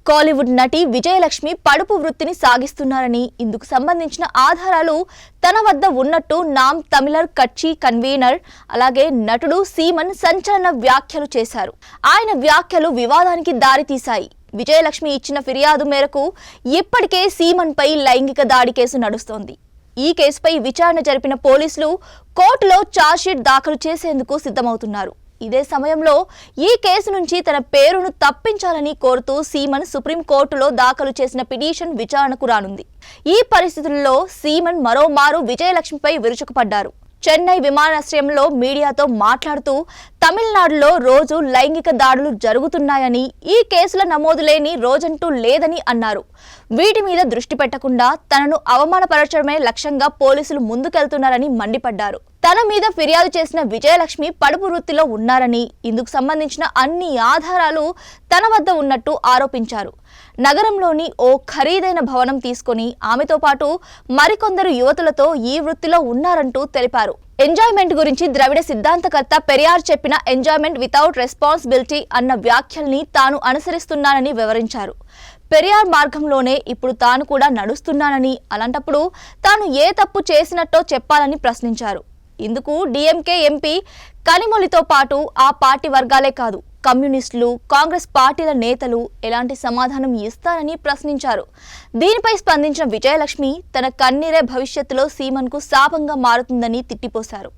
కాలీవుడ్ నటి విజయలక్ష్మి పడుపు వృత్తిని సాగిస్తున్నారని ఇందుకు సంబంధించిన ఆధారాలు తన వద్ద ఉన్నట్టు నామ్ తమిళర్ కచ్చి కన్వీనర్ అలాగే నటుడు సీమన్ సంచలన వ్యాఖ్యలు చేశారు. ఆయన వ్యాఖ్యలు వివాదానికి దారితీశాయి. విజయలక్ష్మి ఇచ్చిన ఫిర్యాదు మేరకు ఇప్పటికే సీమన్ పై లైంగిక దాడి కేసు నడుస్తోంది. ఈ కేసుపై విచారణ జరిపిన పోలీసులు కోర్టులో ఛార్జ్షీట్ దాఖలు చేసేందుకు సిద్ధమవుతున్నారు. ఇదే సమయంలో ఈ కేసు నుంచి తన పేరును తప్పించాలని కోరుతూ సీమన్ సుప్రీంకోర్టులో దాఖలు చేసిన పిటిషన్ విచారణకు రానుంది. ఈ పరిస్థితుల్లో సీమన్ మరోమారు విజయలక్ష్మిపై విరుచుకుపడ్డారు. చెన్నై విమానాశ్రయంలో మీడియాతో మాట్లాడుతూ తమిళనాడులో రోజు లైంగిక దాడులు జరుగుతున్నాయని, ఈ కేసుల నమోదు లేని రోజంటూ లేదని అన్నారు. వీటి మీద దృష్టి పెట్టకుండా తనను అవమానపరచడమే లక్ష్యంగా పోలీసులు ముందుకెళ్తున్నారని మండిపడ్డారు. తన మీద ఫిర్యాదు చేసిన విజయలక్ష్మి పడుపు వృత్తిలో ఉన్నారని, ఇందుకు సంబంధించిన అన్ని ఆధారాలు తన వద్ద ఉన్నట్టు ఆరోపించారు. నగరంలోని ఓ ఖరీదైన భవనం తీసుకుని ఆమెతో పాటు మరికొందరు యువతులతో ఈ వృత్తిలో ఉన్నారంటూ తెలిపారు. ఎంజాయ్మెంట్ గురించి ద్రవిడ సిద్ధాంతకర్త పెరియార్ చెప్పిన ఎంజాయ్మెంట్ వితౌట్ రెస్పాన్సిబిలిటీ అన్న వ్యాఖ్యల్ని తాను అనుసరిస్తున్నానని వివరించారు. పెరియార్ మార్గంలోనే ఇప్పుడు తాను కూడా నడుస్తున్నానని, అలాంటప్పుడు తాను ఏ తప్పు చేసినట్టో చెప్పాలని ప్రశ్నించారు. ఇందుకు డీఎంకే ఎంపీ కనిమొళితో పాటు ఆ పార్టీ వర్గాలే కాదు, కమ్యూనిస్టులు, కాంగ్రెస్ పార్టీల నేతలు ఎలాంటి సమాధానం ఇస్తారని ప్రశ్నించారు. దీనిపై స్పందించిన విజయలక్ష్మి తన కన్నీరే భవిష్యత్తులో సీమన్కు శాపంగా మారుతుందని తిట్టిపోశారు.